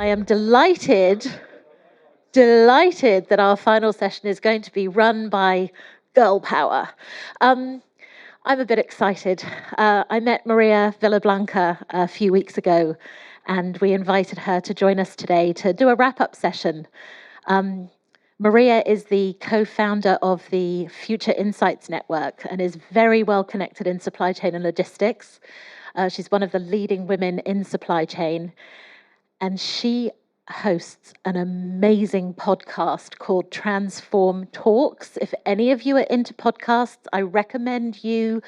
I am delighted that our final session is going to be run by girl power. I'm a bit excited. I met Maria Villablanca a few weeks ago, and we invited her to join us today to do a wrap-up session. Maria is the co-founder of the Future Insights Network and is very well connected in supply chain and logistics. She's one of the leading women in supply chain, and she hosts an amazing podcast called Transform Talks. If any of you are into podcasts, I recommend you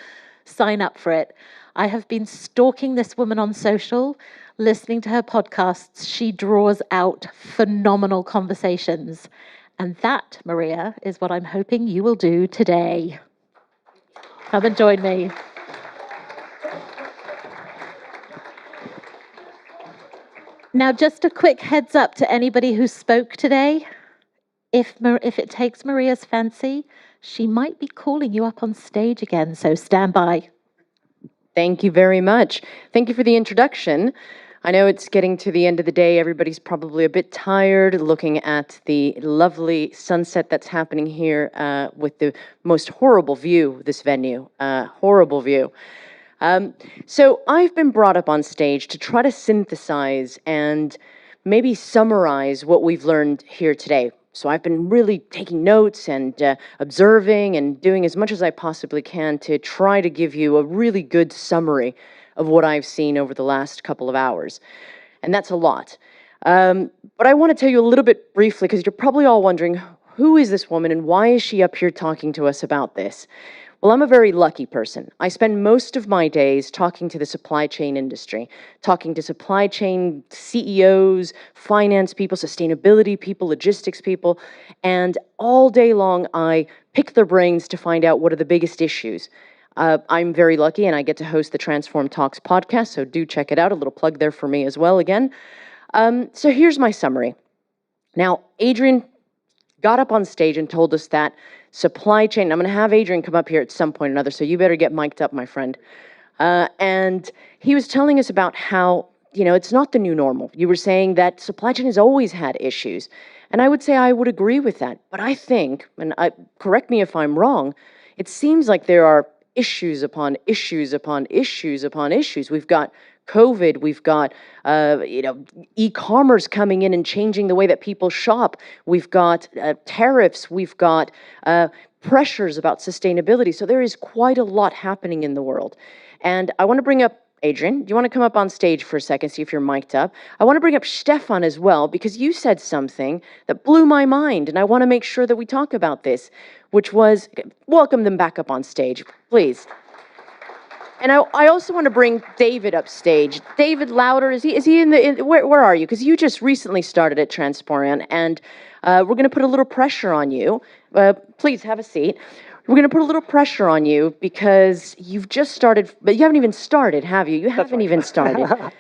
sign up for it. I have been stalking this woman on social, listening to her podcasts. She draws out phenomenal conversations. And that, Maria, is what I'm hoping you will do today. Come and join me. Now, just a quick heads up to anybody who spoke today. If it takes Maria's fancy, she might be calling you up on stage again, so stand by. Thank you very much. Thank you for the introduction. I know it's getting to the end of the day. Everybody's probably a bit tired looking at the lovely sunset that's happening here with the most horrible view, this venue. Horrible view. So I've been brought up on stage to try to synthesize and maybe summarize what we've learned here today. So I've been really taking notes and observing and doing as much as I possibly can to try to give you a really good summary of what I've seen over the last couple of hours. And that's a lot. But I want to tell you a little bit briefly, because you're probably all wondering, who is this woman and why is she up here talking to us about this? Well, I'm a very lucky person. I spend most of my days talking to the supply chain industry, talking to supply chain CEOs, finance people, sustainability people, logistics people, and all day long I pick their brains to find out what are the biggest issues. I'm very lucky and I get to host the Transform Talks podcast, so do check it out. A little plug there for me as well again. So here's my summary. Now, Adrian got up on stage and told us that supply chain, I'm going to have Adrian come up here at some point or another, so you better get mic'd up, my friend. And he was telling us about how, it's not the new normal. You were saying that supply chain has always had issues. And I would say I would agree with that. But I think, and correct me if I'm wrong, it seems like there are issues upon issues upon issues upon issues. We've got COVID, we've got e-commerce coming in and changing the way that people shop. We've got tariffs, we've got pressures about sustainability. So there is quite a lot happening in the world. And I want to bring up Adrian. Do you want to come up on stage for a second, see if you're mic'd up? I want to bring up Stephan as well, because you said something that blew my mind, and I want to make sure that we talk about this, which was, welcome them back up on stage, please. And I also want to bring David up stage. David Louder, is he where are you? Because you just recently started at Transporeon, and we're going to put a little pressure on you. Please have a seat. We're going to put a little pressure on you because you've just started, but you haven't even started, have you? You haven't even started.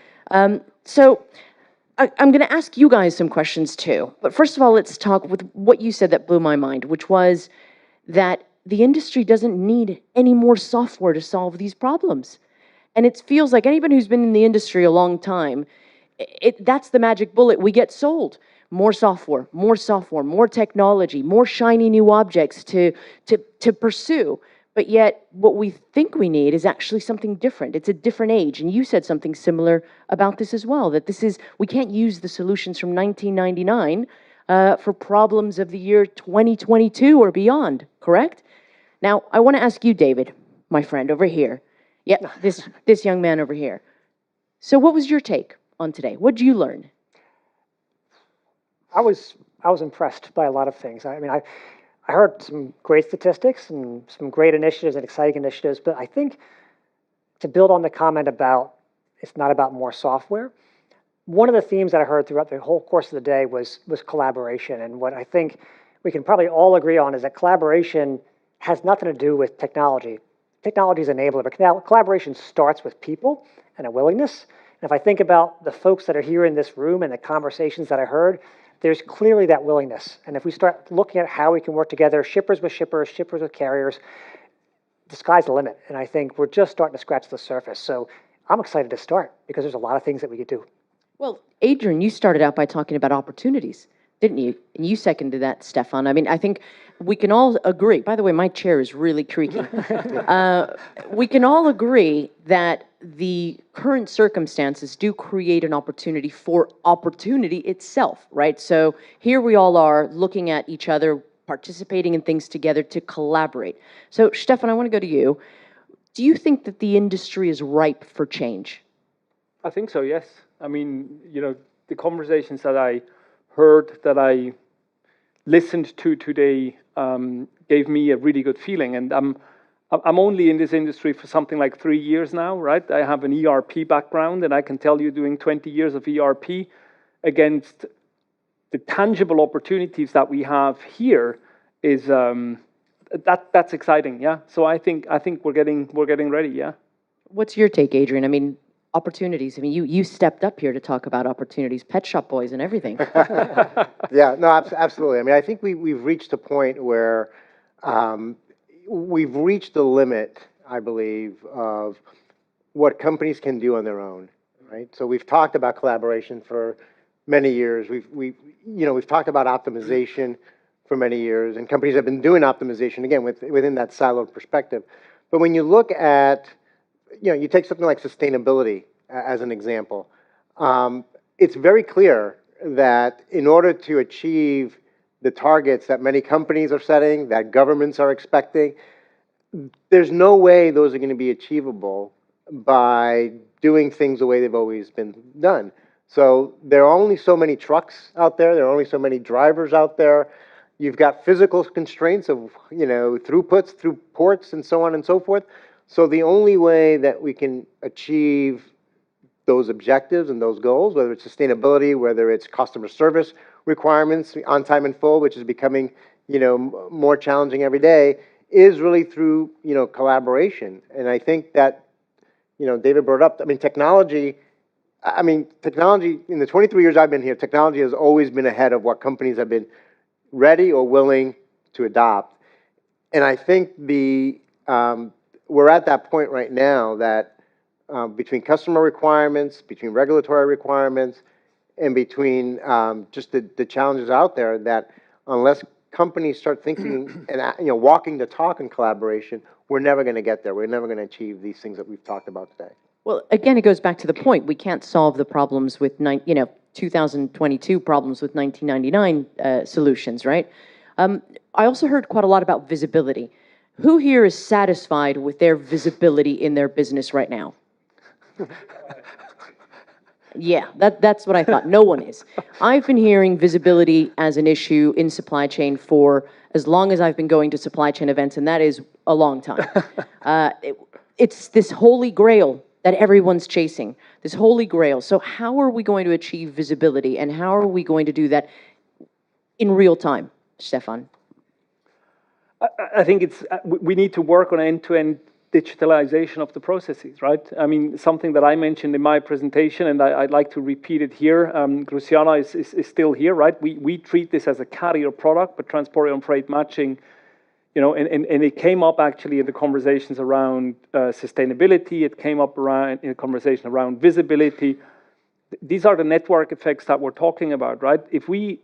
So I'm going to ask you guys some questions too. But first of all, let's talk with what you said that blew my mind, which was that the industry doesn't need any more software to solve these problems. And it feels like anybody who's been in the industry a long time, that's the magic bullet we get sold. More software, more technology, more shiny new objects to pursue. But yet, what we think we need is actually something different. It's a different age. And you said something similar about this as well, that we can't use the solutions from 1999 for problems of the year 2022 or beyond, correct? Now, I want to ask you, David, my friend over here. Yeah, this young man over here. So what was your take on today? What did you learn? I was impressed by a lot of things. I mean, I heard some great statistics and some great initiatives and exciting initiatives, but I think to build on the comment about it's not about more software, one of the themes that I heard throughout the whole course of the day was collaboration. And what I think we can probably all agree on is that collaboration has nothing to do with technology. Technology is an enabler, but collaboration starts with people and a willingness. And if I think about the folks that are here in this room and the conversations that I heard, there's clearly that willingness. And if we start looking at how we can work together, shippers with shippers, shippers with carriers, the sky's the limit. And I think we're just starting to scratch the surface. So I'm excited to start because there's a lot of things that we could do. Well, Adrian, you started out by talking about opportunities, didn't you? And you seconded that, Stefan. I mean, I think we can all agree. By the way, my chair is really creaky. We can all agree that the current circumstances do create an opportunity for opportunity itself, right? So here we all are looking at each other, participating in things together to collaborate. So, Stefan, I want to go to you. Do you think that the industry is ripe for change? I think so, yes. I mean, the conversations that I heard, that I listened to today, gave me a really good feeling. And I'm only in this industry for something like 3 years now, right? I have an ERP background, and I can tell you, doing 20 years of ERP against the tangible opportunities that we have here is that's exciting, yeah. So I think we're getting ready, yeah. What's your take, Adrian? I mean, opportunities. I mean, you stepped up here to talk about opportunities, Pet Shop Boys and everything. Yeah, no, absolutely. I mean, I think we've reached a point where we've reached the limit, I believe, of what companies can do on their own, right? So we've talked about collaboration for many years. We've talked about optimization for many years, and companies have been doing optimization, again, within that siloed perspective. But when you look at, you take something like sustainability as an example, it's very clear that in order to achieve the targets that many companies are setting, that governments are expecting, there's no way those are going to be achievable by doing things the way they've always been done. So there are only so many trucks out there. There are only so many drivers out there. You've got physical constraints of, throughputs through ports and so on and so forth. So the only way that we can achieve those objectives and those goals, whether it's sustainability, whether it's customer service requirements, on time and full, which is becoming, more challenging every day, is really through, collaboration. And I think that, David brought up, technology in the 23 years I've been here, technology has always been ahead of what companies have been ready or willing to adopt. And I think we're at that point right now that between customer requirements, between regulatory requirements, and between just the challenges out there, that unless companies start thinking and walking the talk in collaboration, we're never going to get there. We're never going to achieve these things that we've talked about today. Well, again, it goes back to the point. We can't solve the problems with 2022 problems with 1999 solutions, right? I also heard quite a lot about visibility. Who here is satisfied with their visibility in their business right now? Yeah, that's what I thought. No one is. I've been hearing visibility as an issue in supply chain for as long as I've been going to supply chain events, and that is a long time. It's this holy grail that everyone's chasing, this holy grail. So how are we going to achieve visibility, and how are we going to do that in real time, Stefan? I think we need to work on end-to-end digitalization of the processes, right? I mean, something that I mentioned in my presentation, and I'd like to repeat it here. Luciana is still here, right? We treat this as a carrier product, but Transporeon Freight Matching, and it came up actually in the conversations around sustainability. It came up in a conversation around visibility. These are the network effects that we're talking about, right? If we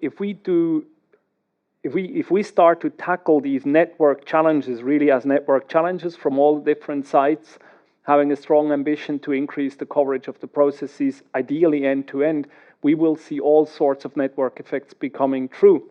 start to tackle these network challenges really as network challenges from all different sites, having a strong ambition to increase the coverage of the processes, ideally end to end, we will see all sorts of network effects becoming true.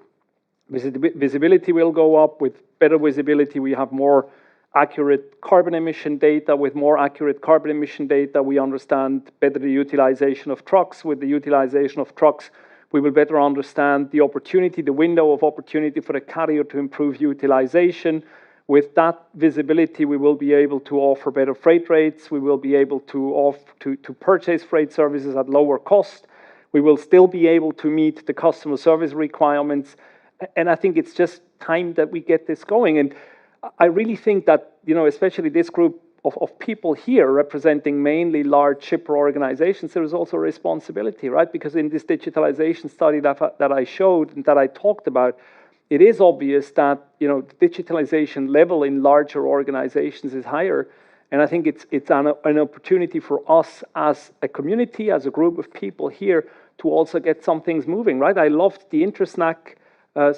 Visibility will go up. With better visibility, we have more accurate carbon emission data. With more accurate carbon emission data, we understand better the utilization of trucks. With the utilization of trucks, we will better understand the opportunity, the window of opportunity for the carrier to improve utilization. With that visibility, we will be able to offer better freight rates. We will be able to purchase freight services at lower cost. We will still be able to meet the customer service requirements. And I think it's just time that we get this going. And I really think that, especially this group of people here representing mainly large shipper organizations, there is also a responsibility, right? Because in this digitalization study that I showed and that I talked about, it is obvious that, the digitalization level in larger organizations is higher. And I think it's an opportunity for us as a community, as a group of people here, to also get some things moving, right? I loved the Intersnack. I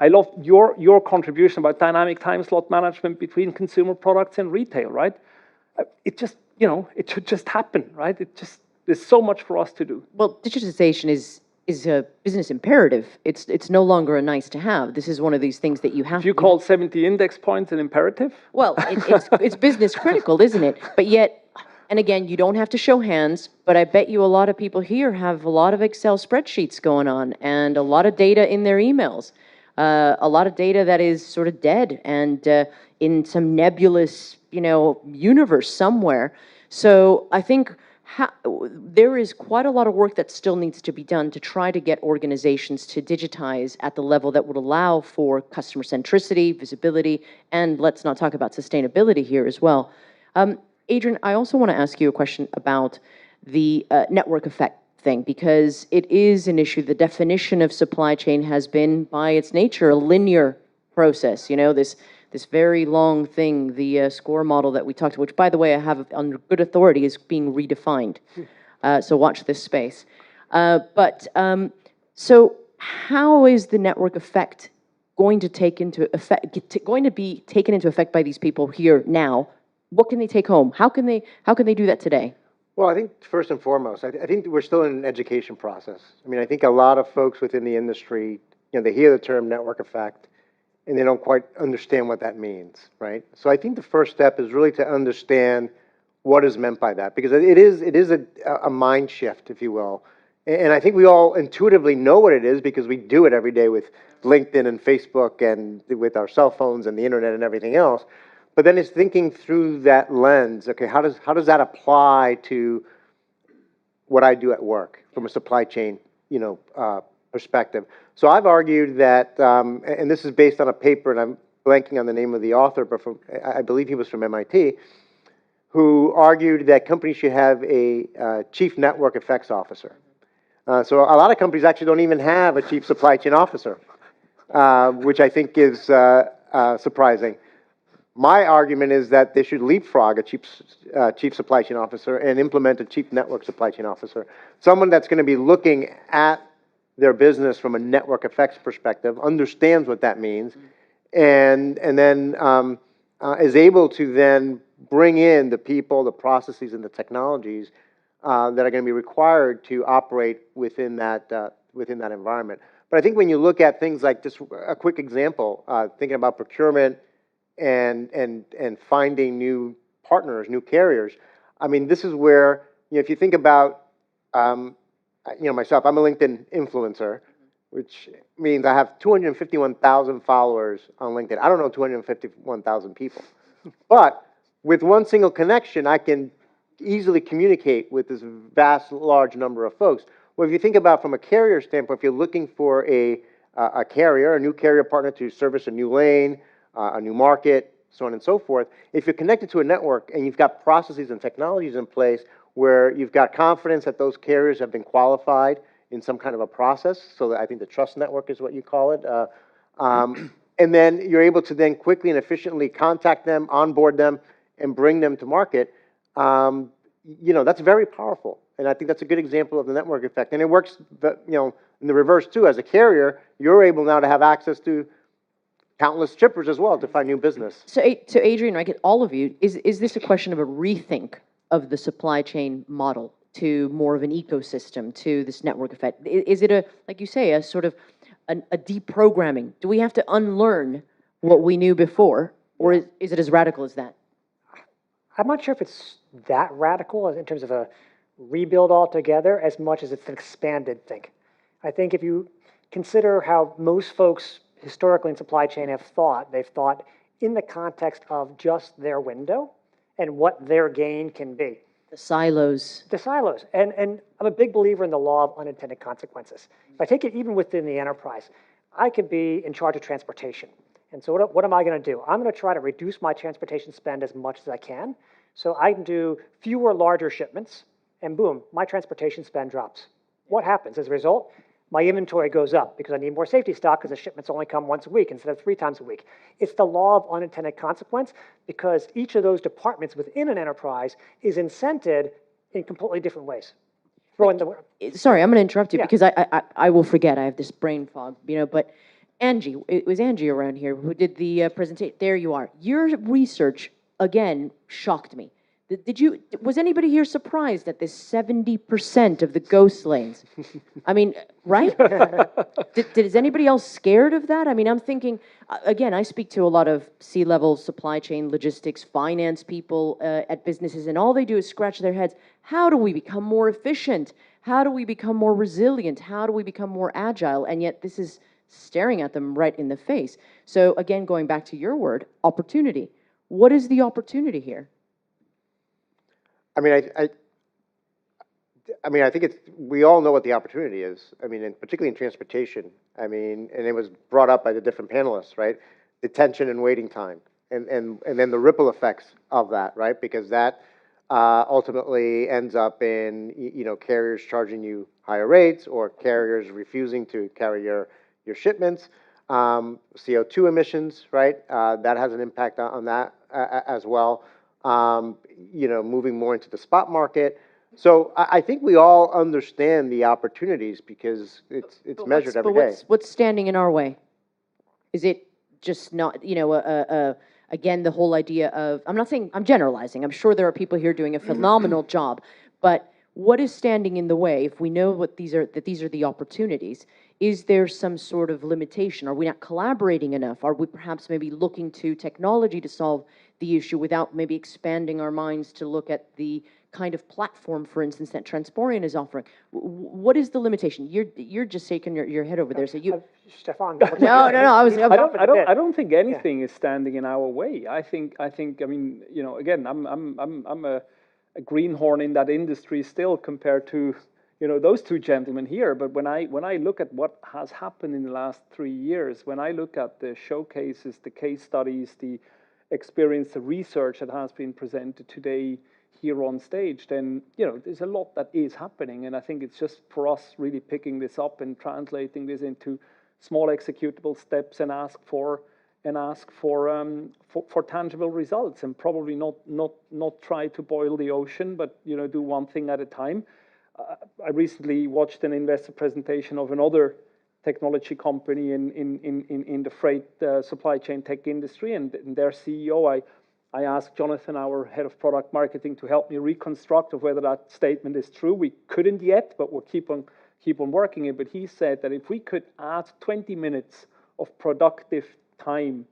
loved your contribution about dynamic time slot management between consumer products and retail, right? It just, it should just happen, right? There's so much for us to do. Well, digitization is a business imperative. It's no longer a nice to have. This is one of these things that you have. If you call 70 index points an imperative? Well, it's business critical, isn't it? But yet, and again, you don't have to show hands, but I bet you a lot of people here have a lot of Excel spreadsheets going on and a lot of data in their emails, a lot of data that is sort of dead and in some nebulous, universe somewhere. So I think there is quite a lot of work that still needs to be done to try to get organizations to digitize at the level that would allow for customer centricity, visibility, and let's not talk about sustainability here as well. Adrian, I also want to ask you a question about the network effect thing, because it is an issue. The definition of supply chain has been, by its nature, a linear process. This very long thing, the SCORE model that we talked about, which, by the way, I have under good authority, is being redefined. So watch this space. So how is the network effect going to be taken into effect by these people here now? What can they take home? How can they do that today? Well, I think first and foremost, I think we're still in an education process. I mean, I think a lot of folks within the industry, they hear the term network effect, and they don't quite understand what that means, right? So I think the first step is really to understand what is meant by that, because it is a mind shift, if you will. And I think we all intuitively know what it is because we do it every day with LinkedIn and Facebook and with our cell phones and the internet and everything else. But then it's thinking through that lens. Okay, how does that apply to what I do at work from a supply chain, perspective? So I've argued that, and this is based on a paper, and I'm blanking on the name of the author, but I believe he was from MIT, who argued that companies should have a chief network effects officer. So a lot of companies actually don't even have a chief supply chain officer, which I think is surprising. My argument is that they should leapfrog a chief supply chain officer and implement a chief network supply chain officer, someone that's going to be looking at their business from a network effects perspective, understands what that means, and then is able to then bring in the people, the processes, and the technologies that are going to be required to operate within that environment. But I think when you look at things like, just a quick example, thinking about procurement and finding new partners, new carriers. I mean, this is where, if you think about, myself, I'm a LinkedIn influencer, which means I have 251,000 followers on LinkedIn. I don't know 251,000 people. But with one single connection, I can easily communicate with this vast, large number of folks. Well, if you think about from a carrier standpoint, if you're looking for a carrier, a new carrier partner to service a new lane, a new market, so on and so forth, if you're connected to a network and you've got processes and technologies in place where you've got confidence that those carriers have been qualified in some kind of a process, so that I think the trust network is what you call it, and then you're able to then quickly and efficiently contact them, onboard them, and bring them to market, that's very powerful. And I think that's a good example of the network effect. And it works, in the reverse too. As a carrier, you're able now to have access to countless shippers as well to find new business. So Adrian, I get all of you. Is this a question of a rethink of the supply chain model to more of an ecosystem, to this network effect? Is it like you say, a sort of a deprogramming? Do we have to unlearn what we knew before, or is it as radical as that? I'm not sure if it's that radical in terms of a rebuild altogether, as much as it's an expanded thing. I think if you consider how most folks historically in supply chain they've thought in the context of just their window and what their gain can be. The silos. The silos. And I'm a big believer in the law of unintended consequences. If I take it even within the enterprise, I could be in charge of transportation. And so what am I going to do? I'm going to try to reduce my transportation spend as much as I can. So I can do fewer larger shipments, and boom, my transportation spend drops. What happens as a result? my inventory goes up because I need more safety stock because the shipments only come once a week instead of 3 times a week. It's the law of unintended consequence because each of those departments within an enterprise is incented in completely different ways. Sorry, I'm going to interrupt you Yeah. because I will forget. I have this brain fog, but Angie, it was Angie around here who did the presentation. There you are. Your research, again, shocked me. Was anybody here surprised at this 70% of the ghost lanes? I mean, right? Is anybody else scared of that? I mean, I'm thinking, again, I speak to a lot of C-level supply chain, logistics, finance people at businesses, and all they do is scratch their heads. How do we become more efficient? How do we become more resilient? How do we become more agile? And yet this is staring at them right in the face. So again, going back to your word, opportunity. What is the opportunity here? I mean, I think we all know what the opportunity is. I mean, and particularly in transportation. I mean, and it was brought up by the different panelists, right? Detention and waiting time, and then the ripple effects of that, right? Because that ultimately ends up in carriers charging you higher rates or carriers refusing to carry your shipments. CO2 emissions, right? That has an impact on that as well. Moving more into the spot market. So I think we all understand the opportunities because it's measured every day. What's standing in our way? Is it just not, again, the whole idea of, I'm not saying, I'm generalizing. I'm sure there are people here doing a phenomenal job, but what is standing in the way? If we know that these are the opportunities, is there some sort of limitation? Are we not collaborating enough? Are we perhaps maybe looking to technology to solve the issue without maybe expanding our minds to look at the kind of platform, for instance, that Transporeon is offering? What is the limitation? You're just shaking your head over there. So Stephan. No. I don't think anything is standing in our way. I think. I mean, again, I'm a greenhorn in that industry still compared to those two gentlemen here. But when I look at what has happened in the last 3 years, when I look at the showcases, the case studies, the experience, the research that has been presented today here on stage, then there's a lot that is happening, and I think it's just for us really picking this up and translating this into small executable steps and ask for tangible results, and probably not try to boil the ocean, but do one thing at a time. I recently watched an investor presentation of another technology company in the freight supply chain tech industry, and their CEO, I asked Jonathan, our head of product marketing, to help me reconstruct of whether that statement is true. We couldn't yet, but we'll keep on working it. But he said that if we could add 20 minutes of productive time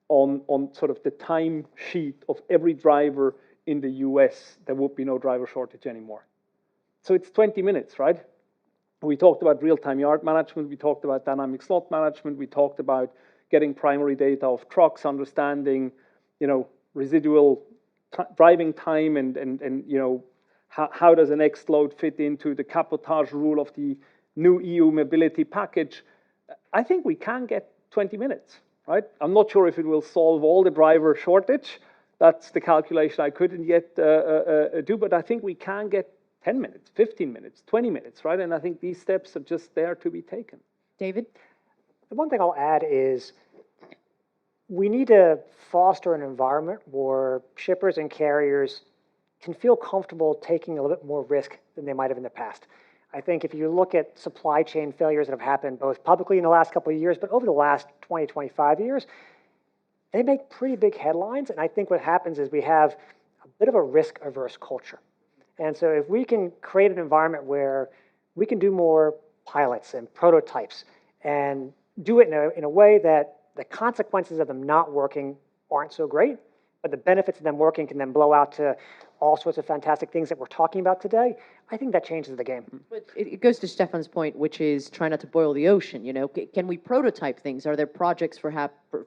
on sort of the time sheet of every driver in the US, there would be no driver shortage anymore. So it's 20 minutes, right? We talked about real-time yard management. We talked about dynamic slot management. We talked about getting primary data of trucks, understanding, residual driving time, and how does an X load fit into the cabotage rule of the new EU mobility package. I think we can get 20 minutes, right? I'm not sure if it will solve all the driver shortage. That's the calculation I couldn't yet do, but I think we can get 10 minutes, 15 minutes, 20 minutes, right? And I think these steps are just there to be taken. David? The one thing I'll add is we need to foster an environment where shippers and carriers can feel comfortable taking a little bit more risk than they might have in the past. I think if you look at supply chain failures that have happened both publicly in the last couple of years, but over the last 20, 25 years, they make pretty big headlines. And I think what happens is we have a bit of a risk-averse culture. And so if we can create an environment where we can do more pilots and prototypes and do it in a way that the consequences of them not working aren't so great, but the benefits of them working can then blow out to all sorts of fantastic things that we're talking about today, I think that changes the game. But it goes to Stephan's point, which is try not to boil the ocean. Can we prototype things? Are there projects, for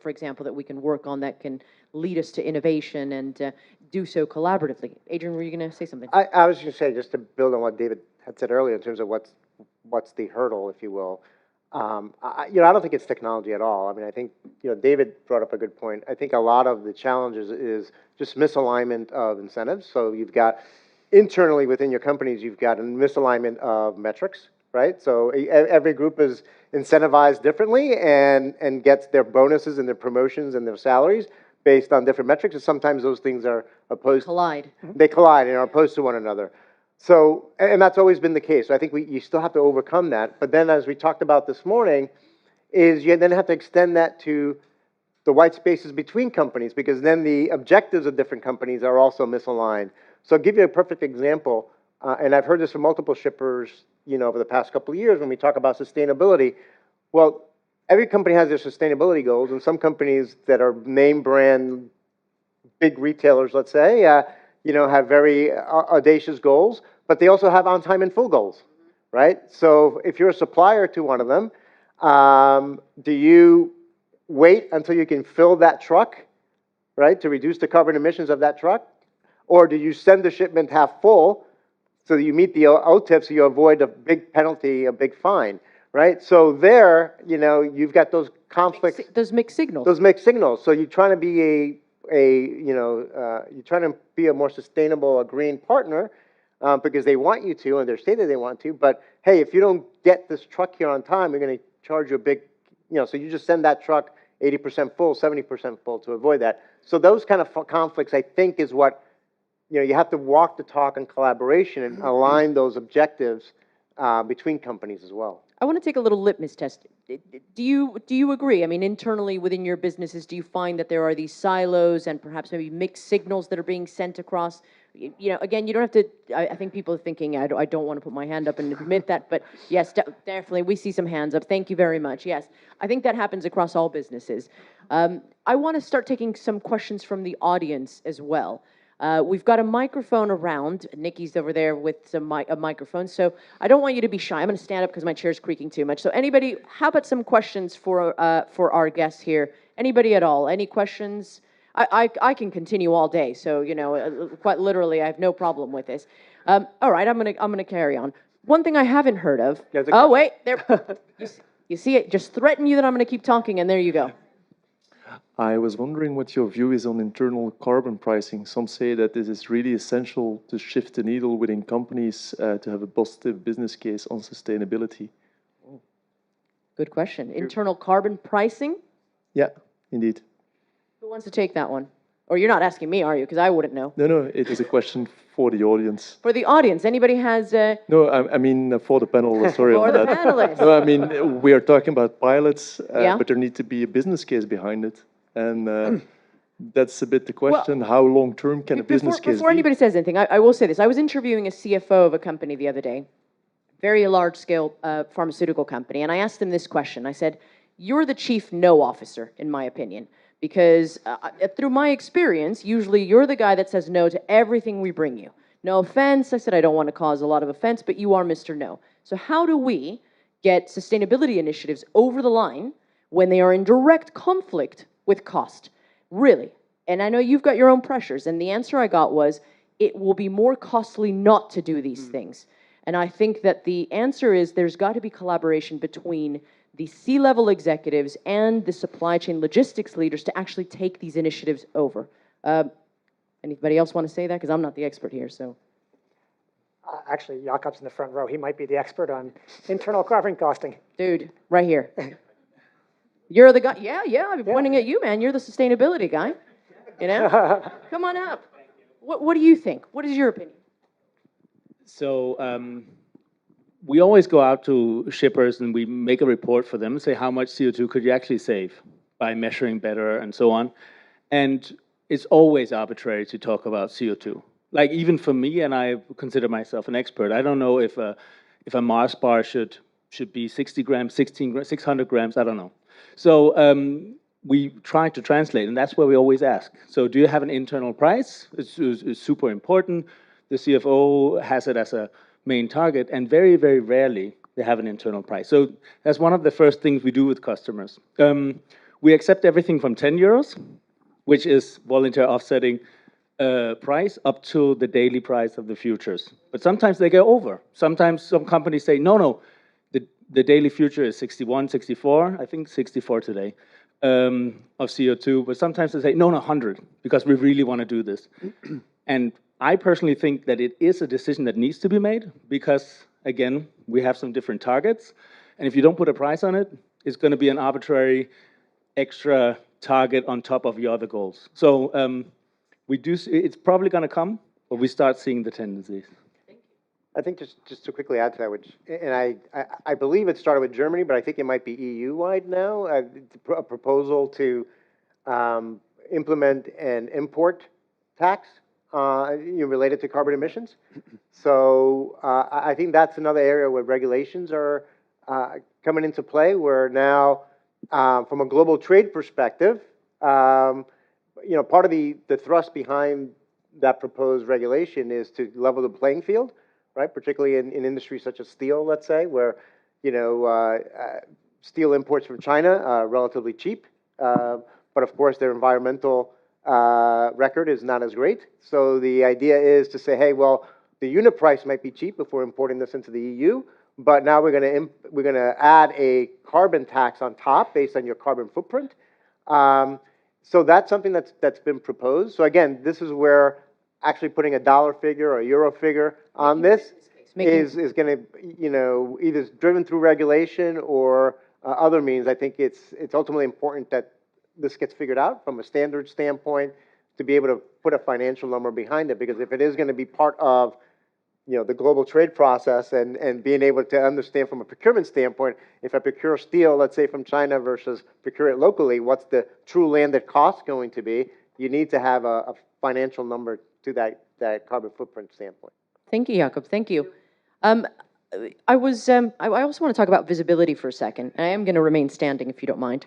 example, that we can work on that can lead us to innovation and do so collaboratively? Adrian, were you going to say something? I was going to say, just to build on what David had said earlier in terms of what's the hurdle, if you will. I don't think it's technology at all. I mean, I think David brought up a good point. I think a lot of the challenges is just misalignment of incentives. So you've got internally within your companies, you've got a misalignment of metrics, right? So every group is incentivized differently and gets their bonuses and their promotions and their salaries based on different metrics. And sometimes those things are opposed. Collide. They collide and are opposed to one another. So, and that's always been the case. So I think you still have to overcome that. But then, as we talked about this morning, is you then have to extend that to the white spaces between companies, because then the objectives of different companies are also misaligned. So I'll give you a perfect example, and I've heard this from multiple shippers, over the past couple of years when we talk about sustainability. Well, every company has their sustainability goals, and some companies that are name brand big retailers, let's say, have very audacious goals, but they also have on time and full goals, right? So if you're a supplier to one of them, do you wait until you can fill that truck, right, to reduce the carbon emissions of that truck? Or do you send the shipment half full so that you meet the OTIF so you avoid a big penalty, a big fine, right? So there, you've got those conflicts. Those mixed signals. Those mixed signals. So you're trying to be you're trying to be a more sustainable, a green partner because they want you to, and they're stated they want to. But hey, if you don't get this truck here on time, we're going to charge you a big, so you just send that truck 80% full, 70% full to avoid that. So those kind of conflicts, I think, is what, you have to walk the talk in collaboration and align those objectives between companies as well. I want to take a little litmus test. Do you agree? I mean, internally within your businesses, do you find that there are these silos and perhaps maybe mixed signals that are being sent across? Again, you don't have to. I think people are thinking, I don't want to put my hand up and admit that, but yes, definitely, we see some hands up. Thank you very much. Yes, I think that happens across all businesses. I want to start taking some questions from the audience as well. We've got a microphone around. Nikki's over there with a microphone, so I don't want you to be shy. I'm going to stand up because my chair's creaking too much. So anybody, how about some questions for our guests here? Anybody at all? Any questions? I can continue all day, so quite literally, I have no problem with this. All right, I'm gonna carry on. One thing I haven't heard of. Oh wait, there. You see it? Just threaten you that I'm going to keep talking, and there you go. I was wondering what your view is on internal carbon pricing. Some say that this is really essential to shift the needle within companies to have a positive business case on sustainability. Good question. Internal carbon pricing? Yeah, indeed. Who wants to take that one? Or you're not asking me, are you? Because I wouldn't know. No, it is a question for the audience. For the audience, anybody has... No, I mean for the panel, sorry for on the that. panelists. No, I mean, we are talking about pilots, Yeah. but there needs to be a business case behind it. And that's a bit the question, how long-term can a business case be? Before anybody says anything, I will say this. I was interviewing a CFO of a company the other day, very large-scale pharmaceutical company, and I asked him this question. I said, you're the chief no officer, in my opinion, because through my experience, usually you're the guy that says no to everything we bring you. No offense, I said I don't want to cause a lot of offense, but you are Mr. No. So how do we get sustainability initiatives over the line when they are in direct conflict with cost? Really? And I know you've got your own pressures, and the answer I got was, it will be more costly not to do these things. And I think that the answer is there's got to be collaboration between the C-level executives and the supply chain logistics leaders to actually take these initiatives over. Anybody else want to say that? Because I'm not the expert here, so. Actually, Jakob's in the front row. He might be the expert on internal carbon costing. Dude, right here. You're the guy. Yeah, I'm pointing at you, man. You're the sustainability guy. Come on up. What do you think? What is your opinion? So we always go out to shippers and we make a report for them and say how much CO2 could you actually save by measuring better and so on. And it's always arbitrary to talk about CO2. Like even for me, and I consider myself an expert, I don't know if a Mars bar should be 60 grams, 600 grams, I don't know. So we try to translate, and that's where we always ask. So do you have an internal price? It's super important. The CFO has it as a main target, and very, very rarely they have an internal price. So that's one of the first things we do with customers. We accept everything from 10 euros, which is voluntary offsetting price, up to the daily price of the futures. But sometimes they go over. Sometimes some companies say, no, the daily future is 61, 64, I think 64 today, of CO2. But sometimes they say, no, 100, because we really want to do this. And I personally think that it is a decision that needs to be made, because again, we have some different targets. And if you don't put a price on it, it's going to be an arbitrary extra target on top of your other goals. So it's probably going to come, but we start seeing the tendencies. I think just to quickly add to that, and I believe it started with Germany, but I think it might be EU-wide now, a proposal to implement an import tax related to carbon emissions. So I think that's another area where regulations are coming into play, where now, from a global trade perspective, part of the thrust behind that proposed regulation is to level the playing field, right? Particularly in industries such as steel, let's say, where steel imports from China are relatively cheap, but of course their environmental record is not as great. So the idea is to say, hey, well, the unit price might be cheap if we're importing this into the EU, but now we're going to add a carbon tax on top based on your carbon footprint. So that's something that's been proposed. So again, this is where actually putting a dollar figure or a euro figure on this is going to, either driven through regulation or other means. I think it's ultimately important that this gets figured out from a standard standpoint to be able to put a financial number behind it, because if it is going to be part of the global trade process and being able to understand from a procurement standpoint, if I procure steel, let's say from China versus procure it locally, what's the true landed cost going to be? You need to have a financial number to that carbon footprint standpoint. Thank you, Jakob. Thank you. I also want to talk about visibility for a second. I am going to remain standing if you don't mind.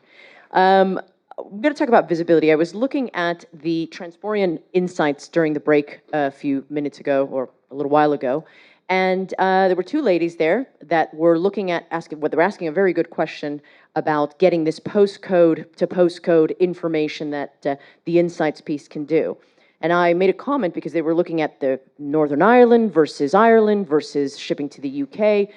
I'm going to talk about visibility. I was looking at the Transporeon insights during the break a few minutes ago, or a little while ago, and there were two ladies there that were asking a very good question about getting this postcode to postcode information that the insights piece can do. And I made a comment because they were looking at the Northern Ireland versus shipping to the UK.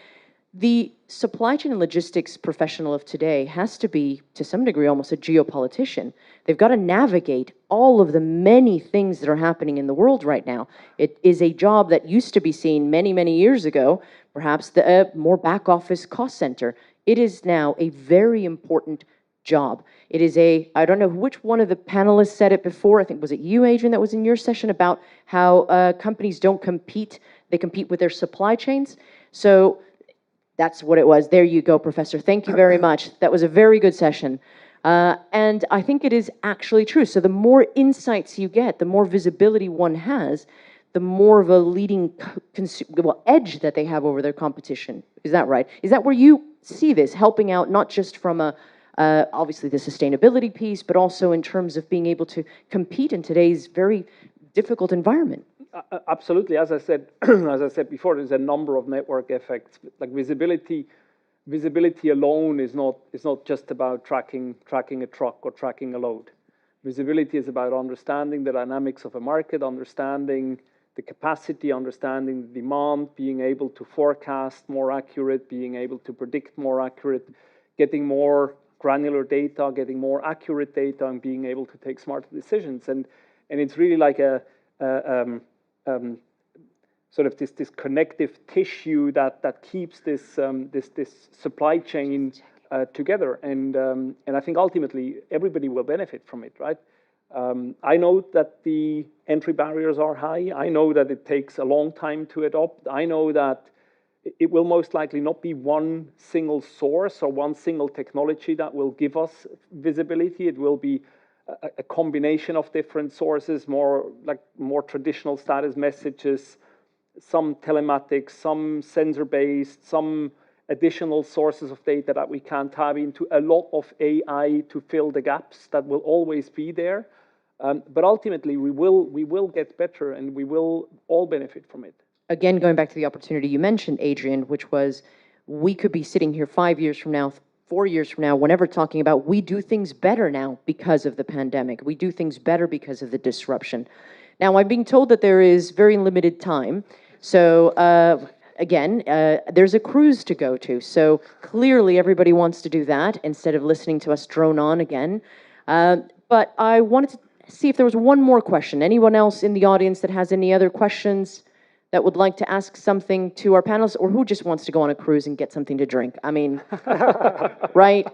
The supply chain and logistics professional of today has to be, to some degree, almost a geopolitician. They've got to navigate all of the many things that are happening in the world right now. It is a job that used to be seen many, many years ago, perhaps the more back office cost center. It is now a very important job. It is I don't know which one of the panelists said it before, I think, was it you, Adrian, that was in your session, about how companies don't compete, they compete with their supply chains. So that's what it was. There you go, Professor. Thank you very much. That was a very good session. And I think it is actually true. So the more insights you get, the more visibility one has, the more of a leading edge that they have over their competition. Is that right? Is that where you see this helping out, not just from obviously the sustainability piece, but also in terms of being able to compete in today's very difficult environment? Absolutely. As I said, before, there's a number of network effects. Like visibility alone is not just about tracking a truck or tracking a load. Visibility is about understanding the dynamics of a market, understanding the capacity, understanding the demand, being able to forecast more accurate, being able to predict more accurate, getting more granular data, getting more accurate data, and being able to take smarter decisions. And it's really like a sort of this connective tissue that keeps this supply chain together, and I think ultimately everybody will benefit from it, right? I know that the entry barriers are high. I know that it takes a long time to adopt. I know that it will most likely not be one single source or one single technology that will give us visibility. It will be a combination of different sources, more traditional status messages, some telematics, some sensor-based, some additional sources of data that we can tap into, a lot of AI to fill the gaps that will always be there. But ultimately, we will get better, and we will all benefit from it. Again, going back to the opportunity you mentioned, Adrian, which was we could be sitting here 5 years from now, 4 years from now, whenever, talking about we do things better now because of the pandemic. We do things better because of the disruption. Now, I'm being told that there is very limited time. So again, there's a cruise to go to. So clearly everybody wants to do that instead of listening to us drone on again. But I wanted to see if there was one more question. Anyone else in the audience that has any other questions that would like to ask something to our panelists, or who just wants to go on a cruise and get something to drink? I mean, right?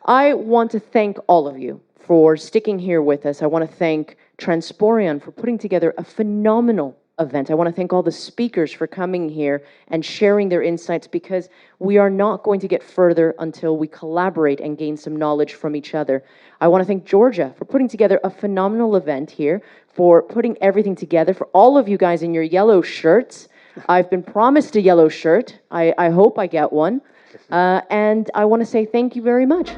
I want to thank all of you for sticking here with us. I want to thank Transporeon for putting together a phenomenal event. I want to thank all the speakers for coming here and sharing their insights, because we are not going to get further until we collaborate and gain some knowledge from each other. I want to thank Georgia for putting together a phenomenal event here, for putting everything together, for all of you guys in your yellow shirts. I've been promised a yellow shirt. I hope I get one. And I want to say thank you very much.